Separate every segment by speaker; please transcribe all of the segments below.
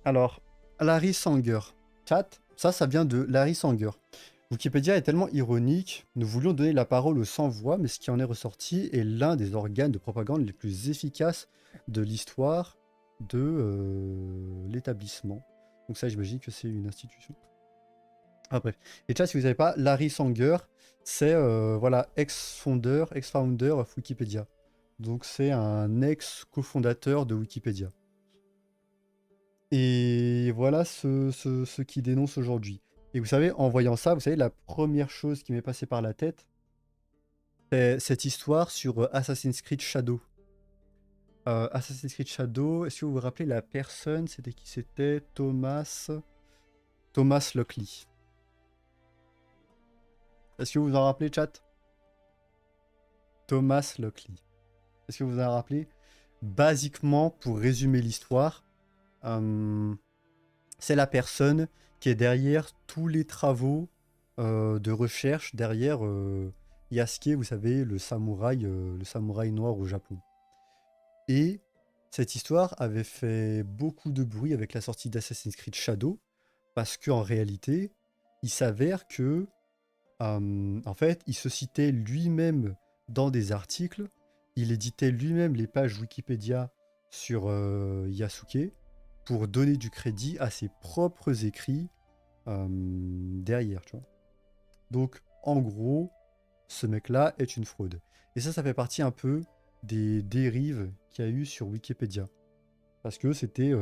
Speaker 1: Alors, Larry Sanger. Chat, ça vient de Larry Sanger. Wikipédia est tellement ironique, nous voulions donner la parole aux sans-voix, mais ce qui en est ressorti est l'un des organes de propagande les plus efficaces de l'histoire de l'établissement. Donc ça, j'imagine que c'est une institution. Ah bref. Et chat, si vous savez pas, Larry Sanger, c'est voilà, ex-founder of Wikipédia. Donc c'est un ex-cofondateur de Wikipédia. Et voilà ce qui dénonce aujourd'hui. Et vous savez, en voyant ça, vous savez, la première chose qui m'est passée par la tête, c'est cette histoire sur Assassin's Creed Shadow. Assassin's Creed Shadow, est-ce que vous vous rappelez la personne, c'était qui c'était? Thomas Lockley. Est-ce que vous vous en rappelez, chat? Thomas Lockley. Est-ce que vous vous en rappelez? Basiquement, pour résumer l'histoire, c'est la personne qui est derrière tous les travaux de recherche derrière Yasuke, vous savez, le samouraï noir au Japon. Et cette histoire avait fait beaucoup de bruit avec la sortie d'Assassin's Creed Shadow, parce qu'en réalité, il s'avère que, en fait, il se citait lui-même dans des articles, il éditait lui-même les pages Wikipédia sur Yasuke pour donner du crédit à ses propres écrits derrière, tu vois. Donc, en gros, ce mec-là est une fraude. Et ça fait partie un peu des dérives qu'il y a eu sur Wikipédia. Parce que c'était...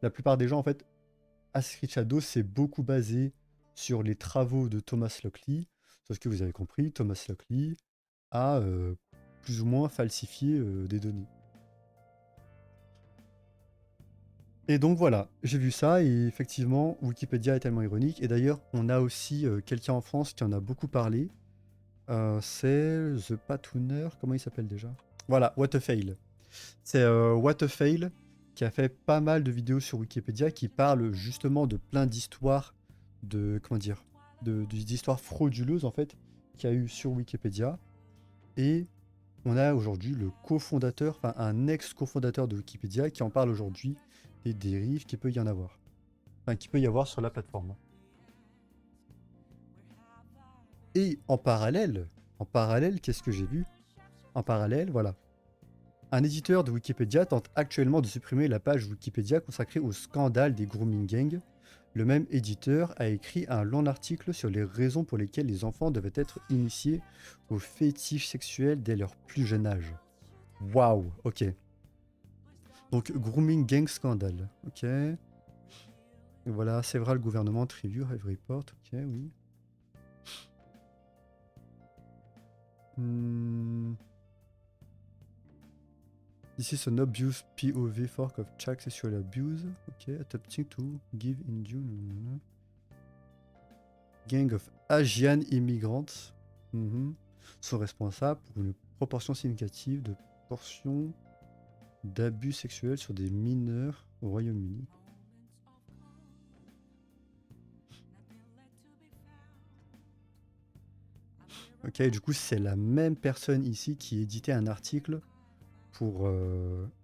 Speaker 1: la plupart des gens, en fait, Assassin's Creed Shadow, c'est beaucoup basé sur les travaux de Thomas Lockley. Sauf que vous avez compris, Thomas Lockley a plus ou moins falsifié des données. Et donc voilà, j'ai vu ça et effectivement, Wikipédia est tellement ironique. Et d'ailleurs, on a aussi quelqu'un en France qui en a beaucoup parlé. C'est The Patooner, comment il s'appelle déjà? Voilà, What a Fail. C'est What a Fail qui a fait pas mal de vidéos sur Wikipédia qui parlent justement de plein d'histoires de, comment dire, d'histoires frauduleuses en fait qu'il y a eu sur Wikipédia. Et on a aujourd'hui le cofondateur, enfin un ex-cofondateur de Wikipédia qui en parle aujourd'hui des dérives qu'il peut y en avoir. Enfin, qu'il peut y avoir sur la plateforme. Et en parallèle, qu'est-ce que j'ai vu? En parallèle, voilà. Un éditeur de Wikipédia tente actuellement de supprimer la page Wikipédia consacrée au scandale des grooming gangs. Le même éditeur a écrit un long article sur les raisons pour lesquelles les enfants devaient être initiés aux fétiches sexuels dès leur plus jeune âge. Waouh, ok. Donc, grooming gang scandale, ok. Et voilà, Several Government Review Have Report, ok, oui. Hmm. This is an obvious POV fork of child sexual abuse. Ok, attempting to give in June. Gang of Asian immigrants sont responsables pour une proportion significative de portions d'abus sexuels sur des mineurs au Royaume-Uni. Ok, du coup, c'est la même personne ici qui éditait un article pour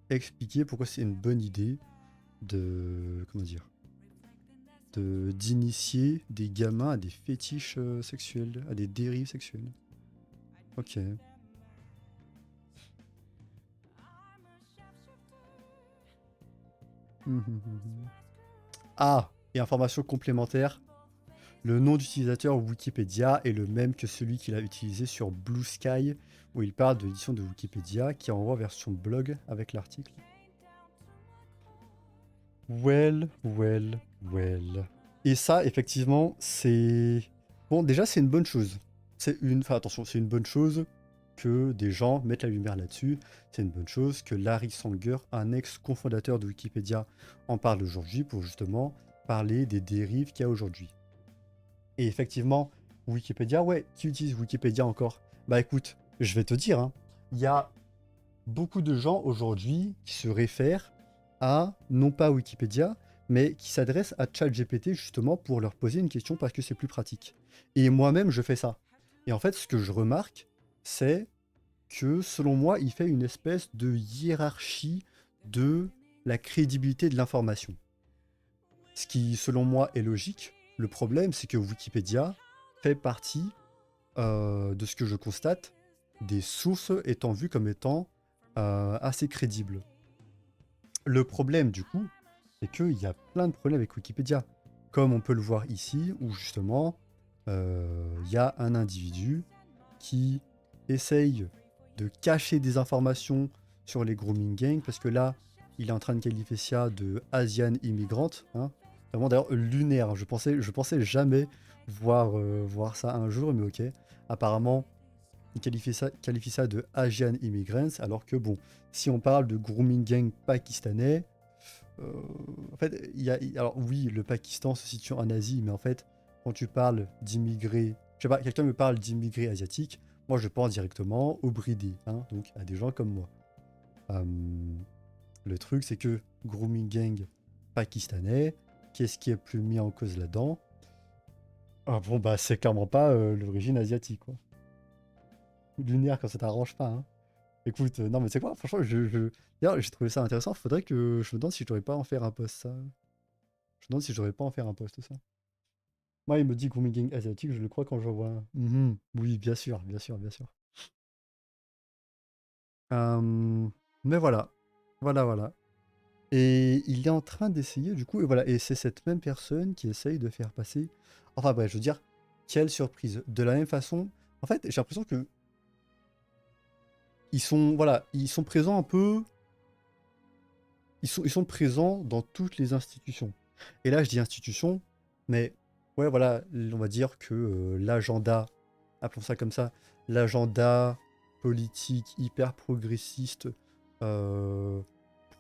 Speaker 1: expliquer pourquoi c'est une bonne idée de, comment dire, d'initier des gamins à des fétiches sexuels, à des dérives sexuelles. Ok. Ah, et information complémentaire, le nom d'utilisateur Wikipédia est le même que celui qu'il a utilisé sur Blue Sky, où il parle de l'édition de Wikipédia, qui envoie version blog avec l'article. Well. Et ça, effectivement, c'est... Bon, déjà, c'est une bonne chose. Enfin, attention, c'est une bonne chose que des gens mettent la lumière là-dessus. C'est une bonne chose que Larry Sanger, un ex-cofondateur de Wikipédia, en parle aujourd'hui pour justement parler des dérives qu'il y a aujourd'hui. Et effectivement, Wikipédia, ouais, qui utilise Wikipédia encore? Bah écoute, je vais te dire, hein, il y a beaucoup de gens aujourd'hui qui se réfèrent à, non pas Wikipédia, mais qui s'adressent à ChatGPT justement pour leur poser une question parce que c'est plus pratique. Et moi-même, je fais ça. Et en fait, ce que je remarque, c'est que selon moi, il fait une espèce de hiérarchie de la crédibilité de l'information. Ce qui, selon moi, est logique. Le problème, c'est que Wikipédia fait partie, de ce que je constate, des sources étant vues comme étant assez crédibles. Le problème, du coup, c'est qu'il y a plein de problèmes avec Wikipédia. Comme on peut le voir ici, où justement, il y a un individu qui essaye de cacher des informations sur les grooming gangs, parce que là, il est en train de qualifier ça de Asian immigrant. Hein. Vraiment d'ailleurs lunaire. Je pensais jamais voir ça un jour, mais ok. Apparemment, il qualifie ça de Asian immigrants, alors que bon, si on parle de grooming gang pakistanais, euh, en fait, alors oui, le Pakistan se situe en Asie, mais en fait, quand tu parles d'immigrés, je sais pas, quelqu'un me parle d'immigrés asiatiques, moi je pense directement aux bridés, hein, donc à des gens comme moi. Euh, le truc, c'est que grooming gang pakistanais, qu'est-ce qui est plus mis en cause là-dedans? Ah bon, bah c'est clairement pas l'origine asiatique, quoi. Lunaire quand ça t'arrange pas, hein. Écoute, non mais c'est quoi? Franchement, d'ailleurs, j'ai trouvé ça intéressant. Faudrait que je me demande si je devrais pas en faire un post, ça. Je me demande si je devrais pas en faire un post, ça. Moi, il me dit grooming gang asiatique, je le crois quand je vois un. Mhm. Oui, bien sûr, bien sûr, bien sûr. Mais voilà. Voilà, voilà. Et il est en train d'essayer, du coup, et voilà. Et c'est cette même personne qui essaye de faire passer. Enfin bref, je veux dire, quelle surprise. De la même façon, en fait, j'ai l'impression que ils sont, voilà, ils sont présents un peu. Ils sont présents dans toutes les institutions. Et là, je dis institutions, mais ouais, voilà, on va dire que l'agenda, appelons ça comme ça, l'agenda politique hyper progressiste, euh,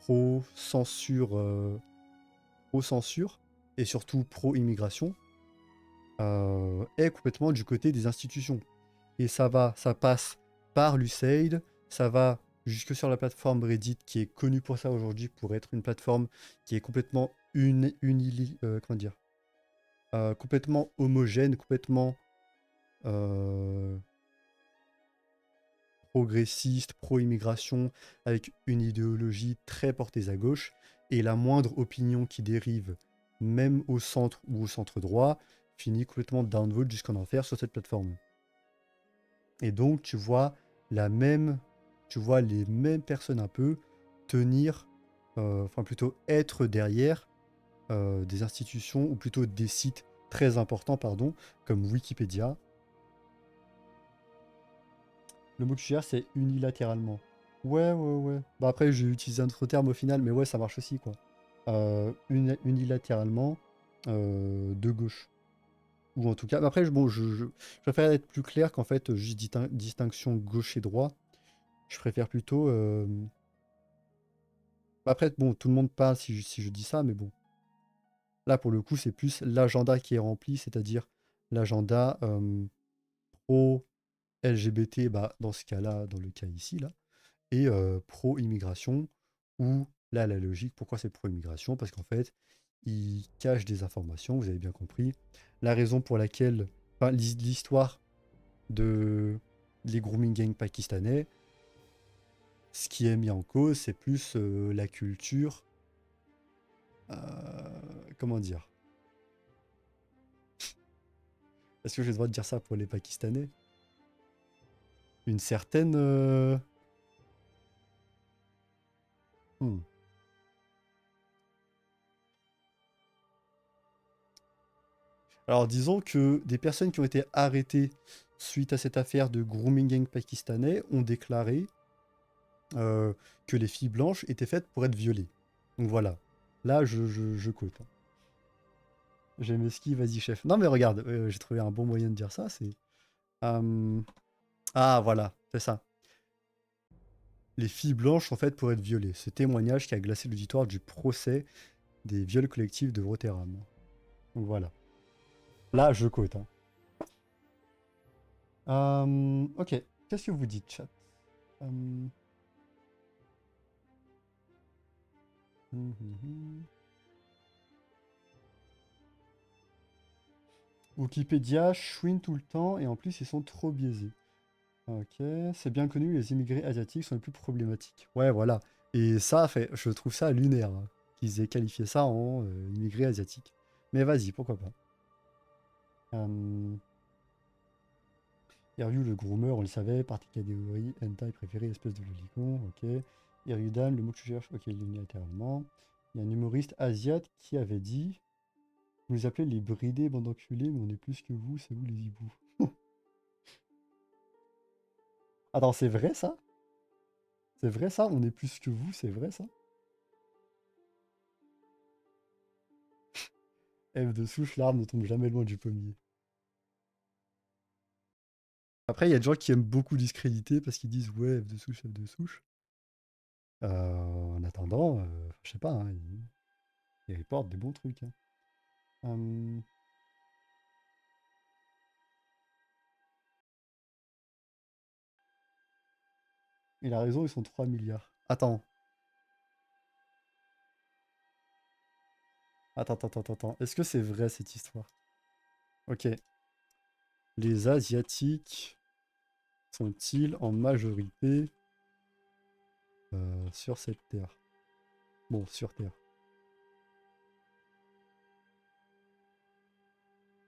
Speaker 1: pro-censure, pro-censure, et surtout pro-immigration, est complètement du côté des institutions. Et ça passe par l'USAID, ça va jusque sur la plateforme Reddit qui est connue pour ça aujourd'hui, pour être une plateforme qui est complètement comment dire, complètement homogène, complètement euh, progressiste, pro-immigration, avec une idéologie très portée à gauche, et la moindre opinion qui dérive, même au centre ou au centre droit, finit complètement downvote jusqu'en enfer sur cette plateforme. Et donc, la même, tu vois les mêmes personnes un peu tenir, enfin plutôt être derrière des institutions ou plutôt des sites très importants, pardon, comme Wikipédia. Le mot que je cherche, c'est unilatéralement. Ouais, ouais, ouais. Bah après, j'ai utilisé un autre terme au final, mais ouais, ça marche aussi, quoi. Unilatéralement de gauche. Ou en tout cas, après, bon, je préfère être plus clair qu'en fait, juste distinction gauche et droit. Je préfère plutôt. Après, bon, tout le monde parle si je dis ça, mais bon. Là, pour le coup, c'est plus l'agenda qui est rempli, c'est-à-dire l'agenda pro-LGBT, bah, dans ce cas-là, dans le cas ici, là, et pro-immigration, où là, la logique, pourquoi c'est pro-immigration? Parce qu'en fait, ils cachent des informations, vous avez bien compris. La raison pour laquelle, enfin, l'histoire de les grooming gangs pakistanais, ce qui est mis en cause, c'est plus la culture. Comment dire? Est-ce que j'ai le droit de dire ça pour les Pakistanais? Une certaine. Hmm. Alors disons que des personnes qui ont été arrêtées suite à cette affaire de grooming gang pakistanais ont déclaré euh, que les filles blanches étaient faites pour être violées. Donc voilà. Là, je quote. J'ai mes skis, vas-y chef. Non mais regarde, j'ai trouvé un bon moyen de dire ça, c'est... euh, Ah voilà, c'est ça. Les filles blanches sont faites pour être violées. Ce témoignage qui a glacé l'auditoire du procès des viols collectifs de Rotterdam. Donc voilà. Là, je quote. Hein. Ok. Qu'est-ce que vous dites, chat? Hum, hum. Wikipédia chouine tout le temps et en plus ils sont trop biaisés. Ok, c'est bien connu, les immigrés asiatiques sont les plus problématiques. Ouais, voilà. Et ça, je trouve ça lunaire, hein, qu'ils aient qualifié ça en immigré asiatique. Mais vas-y, pourquoi pas. Ryu le groomer, on le savait, partie catégorie, hentai préféré, espèce de lolicon, ok. Erudan, le mot que tu cherches, ok, unilatéralement. Il y a un humoriste asiate qui avait dit: vous les appelez les bridés, bande d'enculés, mais on est plus que vous, c'est vous les hiboux. Attends, c'est vrai ça? C'est vrai ça? On est plus que vous, c'est vrai ça? F de souche, l'arbre ne tombe jamais loin du pommier. Après, il y a des gens qui aiment beaucoup discréditer parce qu'ils disent ouais, F de souche, F de souche. En attendant, je sais pas, hein, ils reportent des bons trucs, hein. Hum, il a raison, ils sont 3 milliards. Attends. Est-ce que c'est vrai cette histoire? Ok. Les Asiatiques sont-ils en majorité sur cette terre? Bon, sur Terre.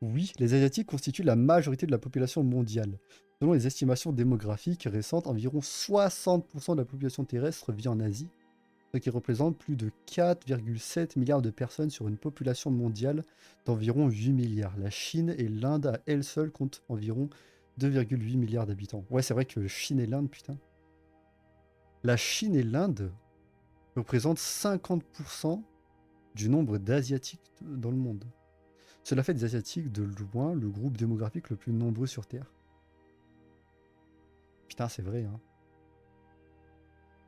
Speaker 1: Oui, les Asiatiques constituent la majorité de la population mondiale. Selon les estimations démographiques récentes, environ 60% de la population terrestre vit en Asie, ce qui représente plus de 4,7 milliards de personnes sur une population mondiale d'environ 8 milliards. La Chine et l'Inde à elles seules comptent environ 2,8 milliards d'habitants. Ouais, c'est vrai que Chine et l'Inde, putain. La Chine et l'Inde représentent 50% du nombre d'Asiatiques dans le monde. Cela fait des Asiatiques de loin le groupe démographique le plus nombreux sur Terre. Putain, c'est vrai, hein.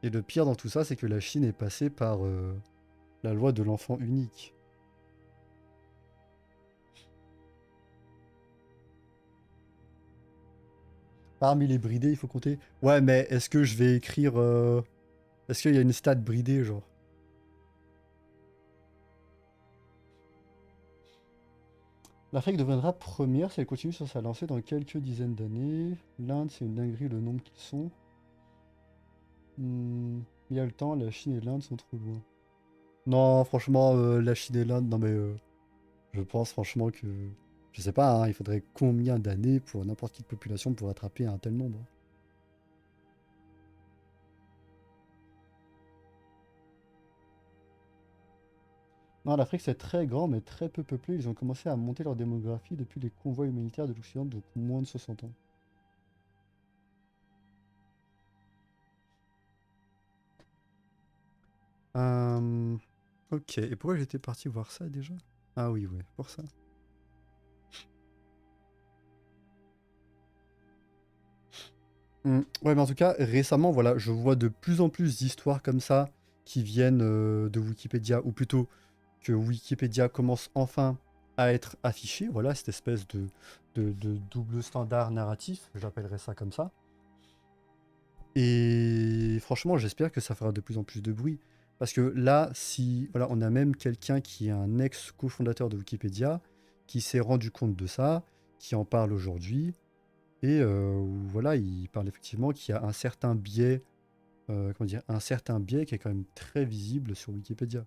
Speaker 1: Et le pire dans tout ça, c'est que la Chine est passée par la loi de l'enfant unique. Parmi les bridés, il faut compter. Ouais, mais est-ce que je vais écrire. Est-ce qu'il y a une stat bridée, genre? L'Afrique deviendra première si elle continue sur sa lancée dans quelques dizaines d'années. L'Inde, c'est une dinguerie le nombre qu'ils sont. Il y a le temps, la Chine et l'Inde sont trop loin. Non, franchement, la Chine et l'Inde, non mais je pense franchement que. Je sais pas, hein, il faudrait combien d'années pour n'importe quelle population pour attraper un tel nombre? Non, l'Afrique c'est très grand mais très peu peuplé. Ils ont commencé à monter leur démographie depuis les convois humanitaires de l'Occident, donc moins de 60 ans. Euh, Ok, et pourquoi j'étais parti voir ça déjà? Ah oui, ouais, pour ça. Ouais, mais en tout cas, récemment, voilà, je vois de plus en plus d'histoires comme ça qui viennent de Wikipédia, ou plutôt que Wikipédia commence enfin à être affiché. Voilà, cette espèce de double standard narratif, j'appellerais ça comme ça. Et franchement, j'espère que ça fera de plus en plus de bruit. Parce que là, si voilà, on a même quelqu'un qui est un ex-cofondateur de Wikipédia, qui s'est rendu compte de ça, qui en parle aujourd'hui, et où, voilà, il parle effectivement qu'il y a un certain biais, comment dire, un certain biais qui est quand même très visible sur Wikipédia.